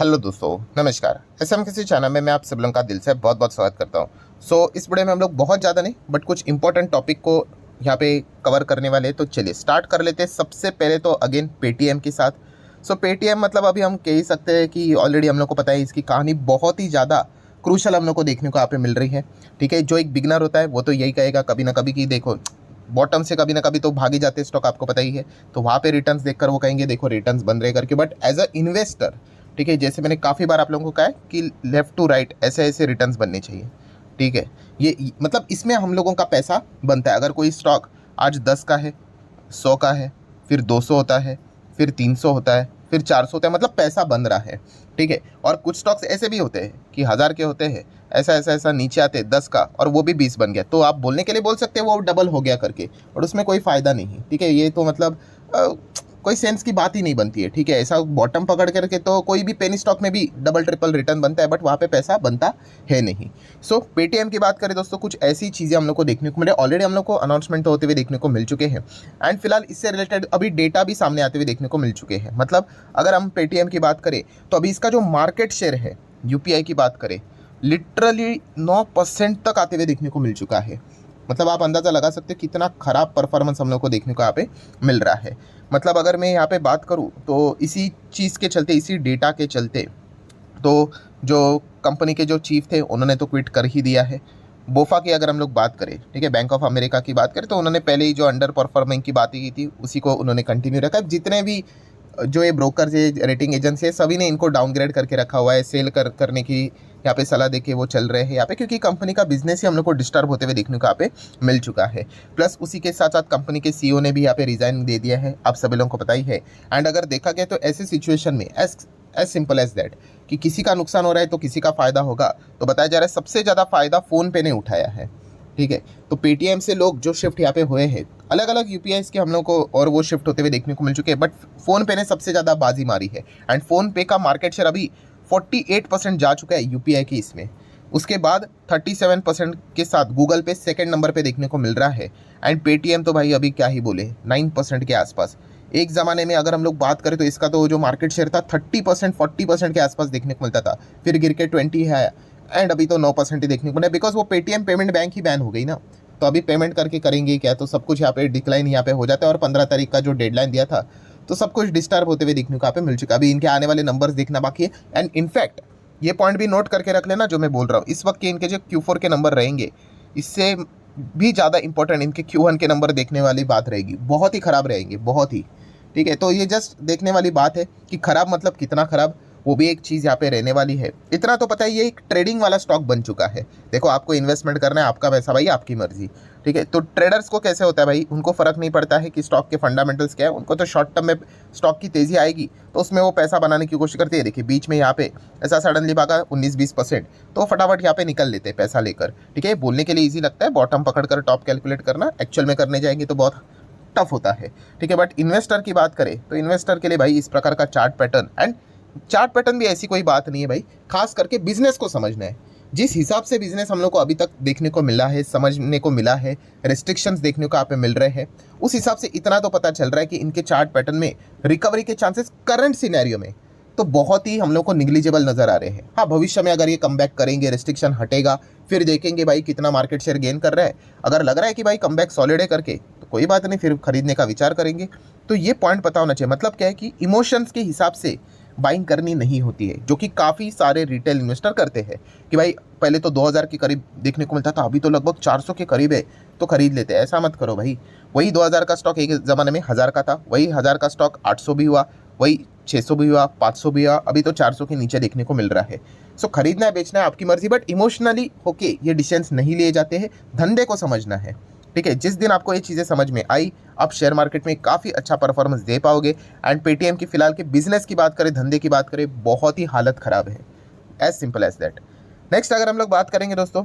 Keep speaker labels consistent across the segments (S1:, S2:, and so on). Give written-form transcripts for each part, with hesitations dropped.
S1: Hello दोस्तों, नमस्कार। SM किसी चैनल में मैं आप सब लोगों का दिल से बहुत बहुत स्वागत करता हूँ। इस वीडियो में हम लोग बहुत ज़्यादा नहीं बट कुछ इंपॉर्टेंट टॉपिक को यहाँ पे कवर करने वाले हैं। तो चलिए स्टार्ट कर लेते हैं। सबसे पहले तो अगेन पेटीएम के साथ। पेटीएम मतलब अभी हम कह ही सकते हैं कि ऑलरेडी हम लोग को पता है इसकी कहानी बहुत ही ज़्यादा क्रूशल हम लोग को देखने को यहाँ पे मिल रही है। ठीक है, जो एक बिगनर होता है वो तो यही कहेगा कभी ना कभी कि देखो बॉटम से कभी ना कभी तो भाग ही जाते हैं स्टॉक, आपको पता ही है। तो वहाँ पे रिटर्न्स देखकर वो कहेंगे देखो रिटर्न्स बन रहे करके। बट एज अ इन्वेस्टर, ठीक है, जैसे मैंने काफ़ी बार आप लोगों को कहा है कि लेफ्ट टू राइट ऐसे ऐसे रिटर्न्स बनने चाहिए। ठीक है, ये मतलब इसमें हम लोगों का पैसा बनता है। अगर कोई स्टॉक आज 10 का है, 100 का है, फिर 200 होता है, फिर 300 होता है, फिर 400 होता है, मतलब पैसा बन रहा है। ठीक है, और कुछ स्टॉक्स ऐसे भी होते हैं कि 1000 के होते हैं, ऐसा ऐसा ऐसा नीचे आते 10 का और वो भी 20 बन गया। तो आप बोलने के लिए बोल सकते हैं वो डबल हो गया करके, और उसमें कोई फ़ायदा नहीं। ठीक है, ये तो मतलब कोई सेंस की बात ही नहीं बनती है। ठीक है, ऐसा बॉटम पकड़ करके तो कोई भी पेनी स्टॉक में भी डबल ट्रिपल रिटर्न बनता है, बट वहाँ पे पैसा बनता है नहीं। पेटीएम की बात करें दोस्तों, कुछ ऐसी चीज़ें हम लोग को देखने को मिले। ऑलरेडी हम लोग को अनाउंसमेंट होते हुए देखने को मिल चुके हैं, एंड फिलहाल इससे रिलेटेड अभी डेटा भी सामने आते हुए देखने को मिल चुके हैं। मतलब अगर हम पेटीएम की बात करें तो अभी इसका जो मार्केट शेयर है, यूपीआई की बात करें, लिटरली 9% तक आते हुए देखने को मिल चुका है। मतलब आप अंदाज़ा लगा सकते हो कितना ख़राब परफॉर्मेंस हम लोग को देखने को यहाँ पे मिल रहा है। मतलब अगर मैं यहाँ पे बात करूँ तो इसी चीज़ के चलते, इसी डेटा के चलते, तो जो कंपनी के जो चीफ थे उन्होंने तो क्विट कर ही दिया है। बोफा की अगर हम लोग बात करें, ठीक है, बैंक ऑफ अमेरिका की बात करें, तो उन्होंने पहले ही जो अंडर परफॉर्मिंग की बात की थी उसी को उन्होंने कंटिन्यू रखा। जितने भी जो ये ब्रोकर है, रेटिंग एजेंसी है, सभी ने इनको डाउनग्रेड करके रखा हुआ है। सेल करने की यहाँ पे सलाह देके वो चल रहे हैं यहाँ पे, क्योंकि कंपनी का बिजनेस ही हम लोग को डिस्टर्ब होते हुए देखने को यहाँ पे मिल चुका है। प्लस उसी के साथ साथ कंपनी के सीईओ ने भी यहाँ पे रिजाइन दे दिया है, आप सभी लोगों को पता ही है। एंड अगर देखा गया तो ऐसी सिचुएशन में एज सिंपल एज दैट कि किसी का नुकसान हो रहा है तो किसी का फ़ायदा होगा, तो बताया जा रहा है सबसे ज़्यादा फ़ायदा फ़ोनपे ने उठाया है। ठीक है, तो पेटीएम से लोग जो शिफ्ट यहाँ पे हुए हैं, अलग अलग यूपीआई के हम लोग को और वो शिफ्ट होते हुए देखने को मिल चुके हैं, बट फ़ोनपे ने सबसे ज़्यादा बाजी मारी है। एंड फ़ोनपे का मार्केट शेयर अभी 48% जा चुका है यूपीआई की इसमें। उसके बाद 37% के साथ गूगल पे सेकंड नंबर पे देखने को मिल रहा है। एंड पेटीएम तो भाई अभी क्या ही बोले, 9% के आसपास। एक ज़माने में अगर हम लोग बात करें तो इसका तो जो मार्केट शेयर था 30% 40% के आसपास देखने को मिलता था, फिर गिर के 20 है, एंड अभी तो 9% ही देखने को मिला, बिकॉज वो पेटीएम पेमेंट बैंक ही बैन हो गई ना। तो अभी पेमेंट करके करेंगे क्या, तो सब कुछ यहाँ पे डिक्लाइन यहाँ पे हो जाता है। और 15 तारीख का जो डेडलाइन दिया था तो सब कुछ डिस्टर्ब होते हुए देखने को यहाँ पे मिल चुका है। अभी इनके आने वाले नंबर्स देखना बाकी है। एंड इनफैक्ट ये पॉइंट भी नोट करके रख लेना जो मैं बोल रहा हूँ, इस वक्त के इनके जो Q4 के नंबर रहेंगे, इससे भी ज़्यादा इंपॉर्टेंट इनके Q1 के नंबर देखने वाली बात रहेगी। बहुत ही ख़राब रहेंगे, बहुत ही। ठीक है, तो ये जस्ट देखने वाली बात है कि ख़राब मतलब कितना ख़राब, वो भी एक चीज़ यहाँ पे रहने वाली है। इतना तो पता है ये एक ट्रेडिंग वाला स्टॉक बन चुका है। देखो आपको इन्वेस्टमेंट करना है, आपका पैसा भाई, आपकी मर्जी। ठीक है, तो ट्रेडर्स को कैसे होता है भाई, उनको फ़र्क नहीं पड़ता है कि स्टॉक के फंडामेंटल्स क्या है, उनको तो शॉर्ट टर्म में स्टॉक की तेज़ी आएगी तो उसमें वो पैसा बनाने की कोशिश करते हैं। देखिए बीच में यहाँ पे ऐसा सडनली भागा 19-20%, तो फटाफट यहाँ पे निकल लेते हैं पैसा लेकर। ठीक है, बोलने के लिए ईजी लगता है, बॉटम पकड़ कर टॉप कैलकुलेट करना, एक्चुअल में करने जाएंगे तो बहुत टफ होता है। ठीक है, बट इन्वेस्टर की बात करें तो इन्वेस्टर के लिए भाई इस प्रकार का chart pattern, and chart pattern भी ऐसी कोई बात नहीं है भाई, खास करके बिजनेस को समझना है। जिस हिसाब से बिजनेस हम लोग को अभी तक देखने को मिला है, समझने को मिला है, रेस्ट्रिक्शंस देखने को यहाँ पे मिल रहे हैं, उस हिसाब से इतना तो पता चल रहा है कि इनके चार्ट पैटर्न में रिकवरी के चांसेस करंट सिनेरियो में तो बहुत ही हम लोग को निग्लिजिबल नजर आ रहे हैं। हाँ, भविष्य में अगर ये कमबैक करेंगे, रेस्ट्रिक्शन हटेगा, फिर देखेंगे भाई कितना मार्केट शेयर गेन कर रहा है। अगर लग रहा है कि भाई कमबैक सॉलिड है करके, तो कोई बात नहीं, फिर खरीदने का विचार करेंगे। तो ये पॉइंट पता होना चाहिए। मतलब क्या है कि इमोशंस के हिसाब से बाइंग करनी नहीं होती है, जो कि काफ़ी सारे रिटेल इन्वेस्टर करते हैं कि भाई पहले तो 2000 के करीब देखने को मिलता था, अभी तो लगभग 400 के करीब है तो खरीद लेते हैं। ऐसा मत करो भाई, वही 2000 का स्टॉक एक ज़माने में 1000 का था, वही 1000 का स्टॉक 800 भी हुआ, वही 600 भी हुआ, 500 भी हुआ, अभी तो 400 के नीचे देखने को मिल रहा है। खरीदना है बेचना है आपकी मर्जी, बट इमोशनली होके ये डिसीजंस नहीं लिए जाते हैं, धंधे को समझना है। ठीक है, जिस दिन आपको ये चीज़ें समझ में आई, आप शेयर मार्केट में काफ़ी अच्छा परफॉर्मेंस दे पाओगे। एंड पेटीएम की फिलहाल के बिजनेस की बात करें, धंधे की बात करें, बहुत ही हालत ख़राब है, as simple as that. Next अगर हम लोग बात करेंगे दोस्तों,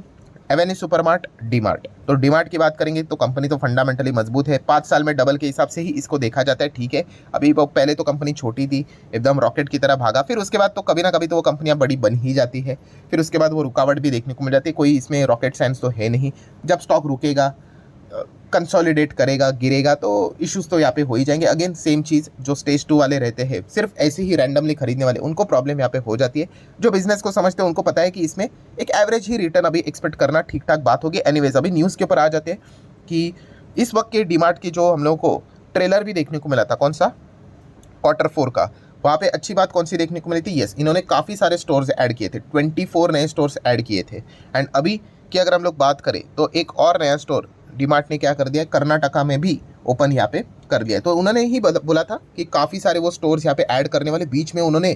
S1: एवेन्यू सुपरमार्ट, डीमार्ट। तो डीमार्ट की बात करेंगे तो कंपनी तो फंडामेंटली मजबूत है, 5 साल में डबल के हिसाब से ही इसको देखा जाता है। ठीक है, अभी वो पहले तो कंपनी छोटी थी, एकदम रॉकेट की तरह भागा, फिर उसके बाद तो कभी ना कभी तो वो कंपनियां बड़ी बन ही जाती है, फिर उसके बाद वो रुकावट भी देखने को मिल जाती है। कोई इसमें रॉकेट साइंस तो है नहीं, जब स्टॉक रुकेगा कंसोलिडेट करेगा, गिरेगा, तो इश्यूज तो यहाँ पे हो ही जाएंगे। अगेन सेम चीज़, जो स्टेज 2 वाले रहते हैं, सिर्फ ऐसे ही रैंडमली खरीदने वाले, उनको प्रॉब्लम यहाँ पे हो जाती है। जो बिजनेस को समझते हैं उनको पता है कि इसमें एक एवरेज ही रिटर्न अभी एक्सपेक्ट करना ठीक ठाक बात होगी। एनीवेज, अभी न्यूज़ के ऊपर आ जाते हैं कि इस वक्त के डीमार्ट की जो हम लोगों को ट्रेलर भी देखने को मिला था, कौन सा, Q4 का, वहाँ पे अच्छी बात कौन सी देखने को मिली थी, यस, इन्होंने काफ़ी सारे स्टोर्स ऐड किए थे, 24 नए स्टोर्स ऐड किए थे। एंड अभी की अगर हम लोग बात करें तो एक और नया स्टोर डीमार्ट ने क्या कर दिया, कर्नाटका में भी ओपन यहाँ पे कर दिया है। तो उन्होंने ही बोला था कि काफ़ी सारे वो स्टोर्स यहाँ पे ऐड करने वाले, बीच में उन्होंने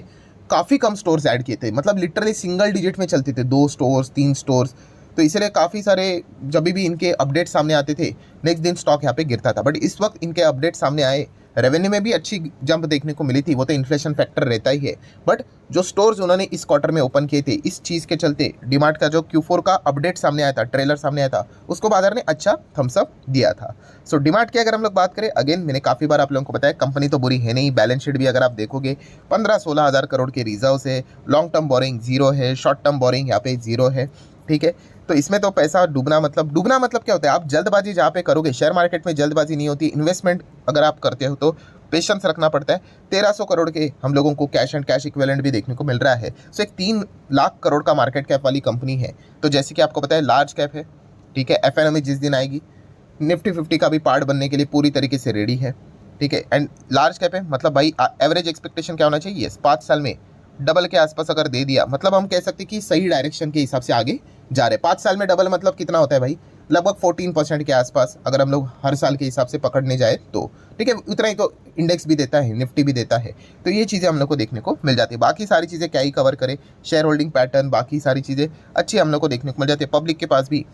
S1: काफ़ी कम स्टोर्स ऐड किए थे, मतलब लिटरली सिंगल डिजिट में चलते थे, 2 स्टोर्स 3 स्टोर्स। तो इसलिए काफ़ी सारे जब भी इनके अपडेट सामने आते थे, नेक्स्ट दिन स्टॉक यहाँ पे गिरता था। बट इस वक्त इनके अपडेट सामने आए, रेवेन्यू में भी अच्छी जंप देखने को मिली थी, वो तो इन्फ्लेशन फैक्टर रहता ही है। बट जो स्टोर्स उन्होंने इस क्वार्टर में ओपन किए थे, इस चीज़ के चलते डीमार्ट का जो Q4 का अपडेट सामने आया था, ट्रेलर सामने आया था, उसको बाजार ने अच्छा थम्स अप दिया था। सो डीमार्ट की अगर हम लोग बात करें, अगेन मैंने काफ़ी बार आप लोगों को बताया, कंपनी तो बुरी है नहीं। बैलेंस शीट भी अगर आप देखोगे 15-16 हज़ार करोड़ के रिजर्व्स है, लॉन्ग टर्म बोरिंग जीरो है, शॉर्ट टर्म बोरिंग यहाँ पे जीरो है, ठीक है। तो इसमें तो पैसा डूबना मतलब क्या होता है, आप जल्दबाजी जहाँ पे करोगे, शेयर मार्केट में जल्दबाजी नहीं होती, इन्वेस्टमेंट अगर आप करते हो तो पेशेंस रखना पड़ता है। 1300 करोड़ के हम लोगों को कैश एंड कैश इक्विवेलेंट भी देखने को मिल रहा है। सो एक 3 लाख करोड़ का मार्केट कैप वाली कंपनी है। तो जैसे कि आपको पता है लार्ज कैप है, ठीक है। एफएनओ जिस दिन आएगी, निफ्टी 50 का भी पार्ट बनने के लिए पूरी तरीके से रेडी है, ठीक है। एंड लार्ज कैप है, मतलब भाई एवरेज एक्सपेक्टेशन क्या होना चाहिए, 5 साल में डबल के आसपास अगर दे दिया, मतलब हम कह सकते हैं कि सही डायरेक्शन के हिसाब से आगे जा रहे। 5 साल में डबल मतलब कितना होता है भाई, लगभग 14% के आसपास, अगर हम लोग हर साल के हिसाब से पकड़ने जाए तो, ठीक है। उतना ही तो इंडेक्स भी देता है, निफ्टी भी देता है। तो ये चीज़ें हम लोग को देखने को मिल जाती है। बाकी सारी चीज़ें क्या ही कवर करे, शेयर होल्डिंग पैटर्न, बाकी सारी चीज़ें अच्छी हम लोग को देखने को मिल जाती है। पब्लिक के पास भी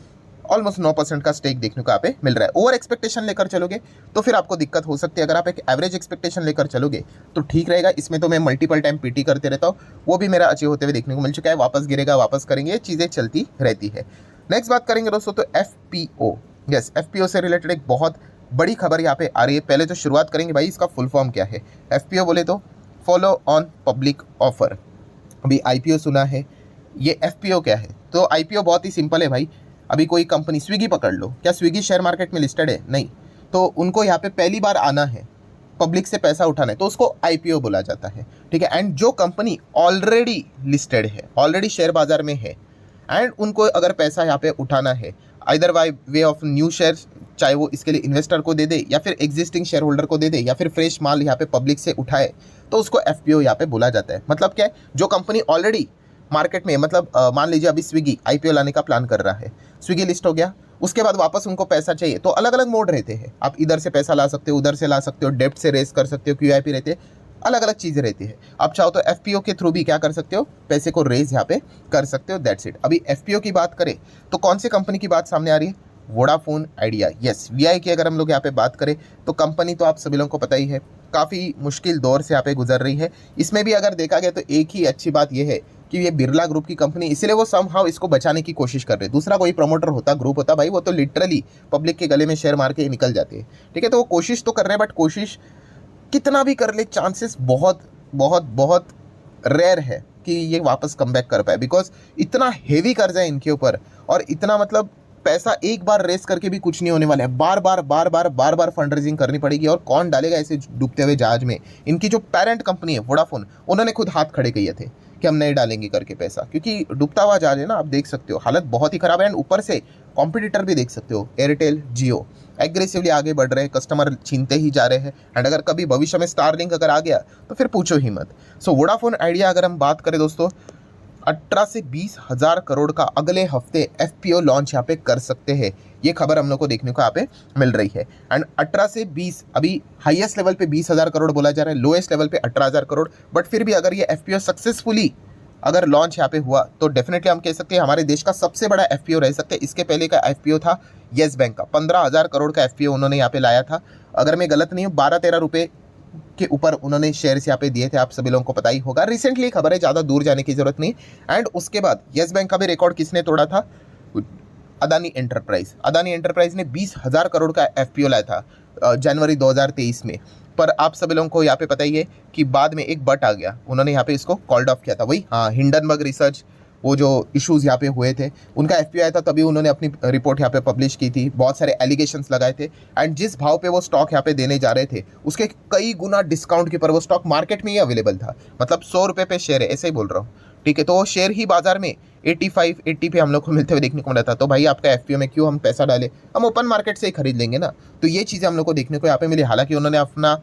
S1: ऑलमोस्ट 9% का स्टेक देखने को यहाँ पे मिल रहा है। ओवर एक्सपेक्टेशन लेकर चलोगे तो फिर आपको दिक्कत हो सकती है। अगर आप एक एवरेज एक्सपेक्टेशन लेकर चलोगे तो ठीक रहेगा। इसमें तो मैं मल्टीपल टाइम पीटी करते रहता हूँ, वो भी मेरा अच्छे होते हुए देखने को मिल चुका है। वापस गिरेगा, वापस करेंगे, ये चीज़ें चलती रहती है। नेक्स्ट बात करेंगे दोस्तों तो FPO। यस, FPO से रिलेटेड एक बहुत बड़ी खबर यहाँ पे आ रही है। पहले तो शुरुआत करेंगे भाई, इसका फुल फॉर्म क्या है। FPO बोले तो फॉलो ऑन पब्लिक ऑफर। अभी IPO सुना है, ये FPO क्या है? तो IPO बहुत ही सिंपल है भाई। अभी कोई कंपनी, स्विगी पकड़ लो, क्या स्विगी शेयर मार्केट में लिस्टेड है? नहीं। तो उनको यहाँ पे पहली बार आना है, पब्लिक से पैसा उठाना है, तो उसको IPO बोला जाता है, ठीक है। एंड जो कंपनी ऑलरेडी लिस्टेड है, ऑलरेडी शेयर बाजार में है, एंड उनको अगर पैसा यहाँ पे उठाना है either by way of new shares, चाहे वो इसके लिए इन्वेस्टर को दे दे या फिर एग्जिस्टिंग शेयर होल्डर को दे दे या फिर फ्रेश माल यहाँ पे पब्लिक से उठाए, तो उसको FPO यहाँ पे बोला जाता है। मतलब क्या है, जो कंपनी ऑलरेडी मार्केट में, मतलब मान लीजिए अभी स्विगी IPO लाने का प्लान कर रहा है, स्विगी लिस्ट हो गया, उसके बाद वापस उनको पैसा चाहिए, तो अलग अलग मोड रहते हैं। आप इधर से पैसा ला सकते हो, उधर से ला सकते हो, डेब्ट से रेस कर सकते हो, QIP रहते हैं, अलग अलग चीज़ें रहती है। आप चाहो तो FPO के थ्रू भी क्या कर सकते हो, पैसे को रेज यहाँ पे कर सकते हो, दैट्स इट। अभी FPO की बात करें तो कौन सी कंपनी की बात सामने आ रही है, वोडाफोन आइडिया। यस, VI की अगर हम लोग यहाँ पे बात करें तो कंपनी तो आप सभी लोगों को पता ही है, काफ़ी मुश्किल दौर से यहाँ पे गुजर रही है। इसमें भी अगर देखा गया तो एक ही अच्छी बात यह है कि ये बिरला ग्रुप की कंपनी, इसलिए वो समहाउ इसको बचाने की कोशिश कर रहे हैं। दूसरा कोई प्रमोटर होता, ग्रुप होता, भाई वो तो लिटरली पब्लिक के गले में शेयर मार के निकल जाते हैं, ठीक है। तो वो कोशिश तो कर रहे हैं, बट कोशिश कितना भी कर ले, चांसेस बहुत बहुत बहुत रेयर है कि ये वापस कम बैक कर पाए, बिकॉज इतना हेवी कर्जा है इनके ऊपर, और इतना मतलब पैसा एक बार रेस करके भी कुछ नहीं होने वाला है। बार बार फंड रेजिंग करनी पड़ेगी, और कौन डालेगा ऐसे डूबते हुए जहाज में। इनकी जो पेरेंट कंपनी है वोडाफोन, उन्होंने खुद हाथ खड़े किए थे कि हम नहीं डालेंगे करके पैसा, क्योंकि डूबता हुआ जहाज है ना, आप देख सकते हो हालत बहुत ही खराब है। एंड ऊपर से कॉम्पिटिटर भी देख सकते हो, एयरटेल, जियो एग्रेसिवली आगे बढ़ रहे हैं, कस्टमर छीनते ही जा रहे हैं। एंड अगर कभी भविष्य में स्टारलिंक अगर आ गया तो फिर पूछो ही मत। सो वोडाफोन आइडिया अगर हम बात करें दोस्तों, 18 से 20 हज़ार करोड़ का अगले हफ्ते FPO लॉन्च यहाँ पे कर सकते हैं। ये खबर हम लोग को देखने को यहाँ पे मिल रही है। एंड 18 से 20, अभी हाईएस्ट लेवल पे 20,000 करोड़ बोला जा रहा है, लोएस्ट लेवल पे 18,000 करोड़। बट फिर भी अगर ये FPO सक्सेसफुली अगर लॉन्च यहाँ पे हुआ तो डेफिनेटली हम कह सकते हैं हमारे देश का सबसे बड़ा FPO रह सकते हैं। इसके पहले का FPO था येस बैंक का, 15,000 करोड़ का FPO उन्होंने यहाँ पे लाया था। अगर मैं गलत नहीं हूँ, 12-13 रुपये के ऊपर उन्होंने शेयर्स यहाँ पे दिए थे, आप सभी लोगों को पता ही होगा। रिसेंटली खबर है, ज़्यादा दूर जाने की जरूरत नहीं। एंड उसके बाद येस बैंक का भी रिकॉर्ड किसने तोड़ा था, अदानी एंटरप्राइज ने 20,000 करोड़ का FPO लाया था जनवरी 2023 में। पर आप सभी लोगों को यहाँ पे पता ही है कि बाद में एक बट आ गया, उन्होंने यहाँ पे इसको कॉल्ड ऑफ किया था। वही हाँ, हिंडनबर्ग रिसर्च वो जो इश्यूज यहाँ पे हुए थे, उनका एफपीओ आया था, तभी उन्होंने अपनी रिपोर्ट यहाँ पे पब्लिश की थी, बहुत सारे एलिगेशंस लगाए थे। एंड जिस भाव पे वो स्टॉक यहाँ पे देने जा रहे थे उसके कई गुना डिस्काउंट के ऊपर वो स्टॉक मार्केट में ही अवेलेबल था। मतलब 100 रुपये पे शेयर है, ऐसे ही बोल रहा हूँ, ठीक है। तो वो शेयर ही बाजार में 85 80 पे हम लोग को मिलते हुए देखने को मिला था। तो भाई आपका एफपीओ में क्यों हम पैसा डालें, हम ओपन मार्केट से ही खरीद लेंगे ना। तो ये चीज़ें हम लोग को देखने को यहाँ पे मिली। हालांकि उन्होंने अपना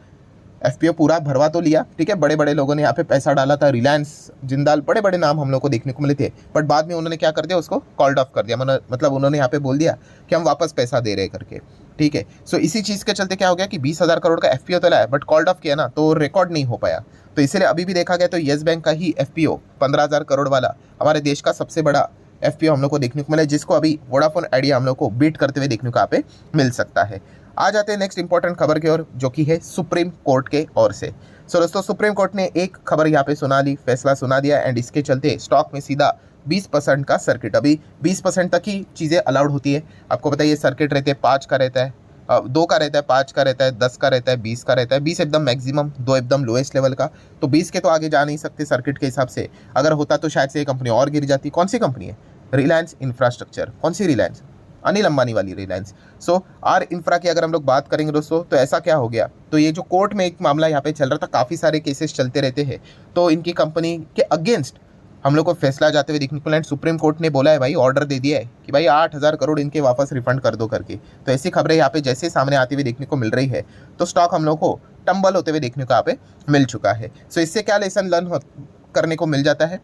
S1: एफपीओ पूरा भरवा तो लिया, ठीक है, बड़े बड़े लोगों ने यहाँ पे पैसा डाला था, रिलायंस, जिंदाल, बड़े बड़े नाम हम लोग को देखने को मिले थे। बट बाद में उन्होंने क्या कर दिया, उसको कॉल्ड ऑफ कर दिया। मतलब उन्होंने यहाँ पे बोल दिया कि हम वापस पैसा दे रहे करके, ठीक है। सो इसी चीज़ के चलते क्या हो गया कि 20,000 करोड़ का एफपीओ तो लाया, बट कॉल्ड ऑफ किया ना, तो रिकॉर्ड नहीं हो पाया। तो इसीलिए अभी भी देखा गया तो येस बैंक का ही एफपीओ 15,000 करोड़ वाला हमारे देश का सबसे बड़ा एफपीओ हम लोग को देखने को मिला, जिसको अभी वोडाफोन आइडिया हम लोग को बीट करते हुए देखने को यहाँ पे मिल सकता है। आ जाते हैं नेक्स्ट इंपॉर्टेंट खबर की ओर, जो कि है सुप्रीम कोर्ट के ओर से। सो दोस्तों, सुप्रीम कोर्ट ने एक खबर यहाँ पे सुना ली, फैसला सुना दिया, एंड इसके चलते स्टॉक में सीधा 20% का सर्किट, अभी 20% तक ही चीज़ें अलाउड होती है। आपको पता है ये सर्किट रहते हैं, 5 का रहता है, 2 का रहता है, 5 का रहता है, 10 का रहता है, 20 का रहता है। 20 एकदम मैक्सिमम, 2 एकदम लोएस्ट लेवल का। तो 20 के तो आगे जा नहीं सकते सर्किट के हिसाब से। अगर होता तो शायद से ये कंपनी और गिर जाती। कौन सी कंपनी है? रिलायंस इंफ्रास्ट्रक्चर। कौन सी रिलायंस? अनिल अंबानी वाली रिलायंस। सो आर इंफ्रा की अगर हम लोग बात करेंगे दोस्तों, तो ऐसा क्या हो गया, तो ये जो कोर्ट में एक मामला यहाँ पे चल रहा था, काफ़ी सारे केसेस चलते रहते हैं, तो इनकी कंपनी के अगेंस्ट हम लोग को फैसला जाते हुए देखने को मिला। सुप्रीम कोर्ट ने बोला है भाई, ऑर्डर दे दिया है कि भाई 8,000 करोड़ इनके वापस रिफंड कर दो करके। तो ऐसी खबरें यहाँ पे जैसे सामने आती हुई देखने को मिल रही है, तो स्टॉक हम लोग को टंबल होते हुए देखने को यहाँ पे मिल चुका है। सो इससे क्या लेसन लर्न करने को मिल जाता है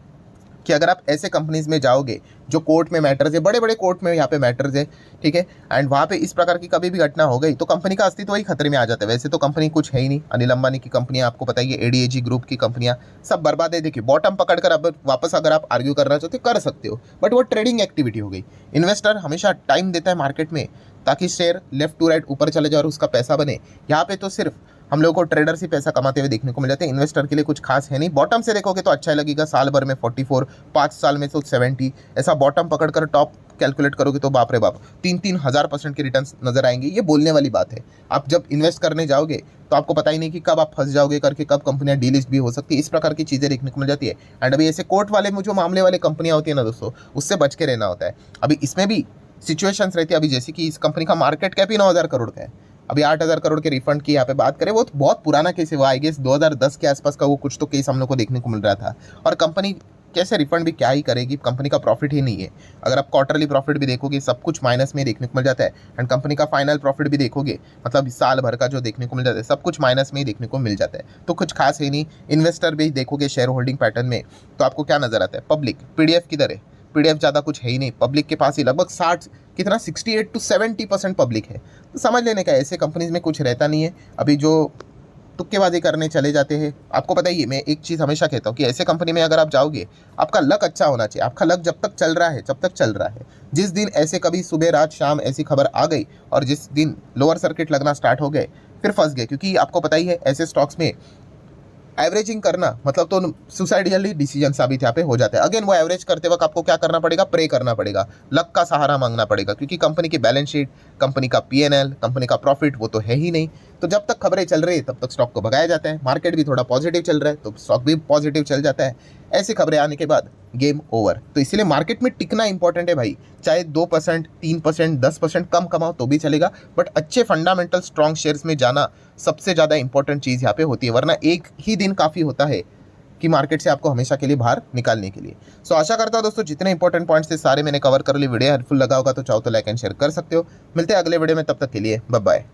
S1: कि अगर आप ऐसे कंपनीज में जाओगे जो कोर्ट में मैटर्स है, बड़े बड़े कोर्ट में यहाँ पे मैटर्स है, ठीक है, एंड वहाँ पे इस प्रकार की कभी भी घटना हो गई तो कंपनी का अस्तित्व ही खतरे में आ जाता है। वैसे तो कंपनी कुछ है ही नहीं, अनिल अंबानी की कंपनियाँ, आपको पता ही है, एडीएजी ग्रुप की कंपनियाँ सब बर्बाद है। देखिए, बॉटम पकड़ कर अब वापस अगर आप आर्ग्यू करना चाहते हो कर सकते हो, बट वो ट्रेडिंग एक्टिविटी हो गई। इन्वेस्टर हमेशा टाइम देता है मार्केट में ताकि शेयर लेफ्ट टू राइट ऊपर चले जाए और उसका पैसा बने। यहाँ पे तो सिर्फ हम लोगों को ट्रेडर से पैसा कमाते हुए देखने को मिल जाते हैं, इन्वेस्टर के लिए कुछ खास है नहीं। बॉटम से देखोगे तो अच्छा लगेगा, साल भर में 44, 5 साल में तो 70, ऐसा बॉटम पकड़कर टॉप कैलकुलेट करोगे तो बाप रे बाप 3,000% के रिटर्न्स नजर आएंगे। ये बोलने वाली बात है। आप जब इन्वेस्ट करने जाओगे तो आपको पता ही नहीं कि कब आप फंस जाओगे करके, कब कंपनियां डीलिस्ट भी हो सकती है, इस प्रकार की चीज़ें देखने को मिल जाती है। एंड अभी ऐसे कोर्ट वाले में जो मामले वाले कंपनियां होती है ना दोस्तों, उससे बच के रहना होता है। अभी इसमें भी सिचुएशंस रहती है, अभी जैसे कि इस कंपनी का मार्केट कैप ही 9,000 करोड़ का है। अभी 8,000 करोड़ के रिफंड की यहाँ पे बात करें, वो तो बहुत पुराना केस है, वो आई गेस 2010 के आसपास का वो कुछ तो केस हम लोग को देखने को मिल रहा था। और कंपनी कैसे रिफंड भी क्या ही करेगी, कंपनी का प्रॉफिट ही नहीं है। अगर आप क्वार्टरली प्रॉफिट भी देखोगे, सब कुछ माइनस में देखने को मिल जाता है। एंड कंपनी का फाइनल प्रॉफिट भी देखोगे, मतलब साल भर का जो देखने को मिल जाता है, सब कुछ माइनस में ही देखने को मिल जाता है। तो कुछ खास है नहीं। इन्वेस्टर भी देखोगे शेयर होल्डिंग पैटर्न में, तो आपको क्या नजर आता है? पब्लिक पीडीएफ किधर है? पीडीएफ ज़्यादा कुछ है ही नहीं। पब्लिक के पास ही लगभग 68 to 70% पब्लिक है। तो समझ लेने का ऐसे कंपनीज में कुछ रहता नहीं है। अभी जो तुक्केबाजी करने चले जाते हैं, आपको पता ही है, मैं एक चीज़ हमेशा कहता हूँ कि ऐसे कंपनी में अगर आप जाओगे, आपका लक अच्छा होना चाहिए। आपका लक जब तक चल रहा है, जब तक चल रहा है, जिस दिन ऐसे कभी सुबह रात शाम ऐसी खबर आ गई और जिस दिन लोअर सर्किट लगना स्टार्ट हो गए, फिर फंस गए। क्योंकि आपको पता ही है ऐसे स्टॉक्स में एवरेजिंग करना मतलब तो सुसाइडियली डिसीजन साबित यहाँ पे हो जाता है। अगेन वो एवरेज करते वक्त आपको क्या करना पड़ेगा? प्रे करना पड़ेगा, लक का सहारा मांगना पड़ेगा, क्योंकि कंपनी की बैलेंस शीट, कंपनी का पीएनएल, कंपनी का प्रॉफिट वो तो है ही नहीं। तो जब तक खबरें चल रही है तब तक स्टॉक को भगाया जाता है। मार्केट भी थोड़ा पॉजिटिव चल रहा है तो स्टॉक भी पॉजिटिव चल जाता है। ऐसी खबरें आने के बाद गेम ओवर। तो इसीलिए मार्केट में टिकना इंपॉर्टेंट है भाई। चाहे 2%, 3%, 10% कम कमाओ तो भी चलेगा, बट अच्छे फंडामेंटल स्ट्रॉन्ग शेयर्स में जाना सबसे ज़्यादा इंपॉर्टेंट चीज़ यहाँ पे होती है। वरना एक ही दिन काफ़ी होता है कि मार्केट से आपको हमेशा के लिए बाहर निकालने के लिए। सो आशा करता हूँ दोस्तों जितने इंपॉर्टेंट पॉइंट्स थे सारे मैंने कवर कर ली। वीडियो हेल्पफुल लगा होगा तो चाहो तो लाइक एंड शेयर कर सकते हो। मिलते हैं अगले वीडियो में, तब तक के लिए बाय बाय।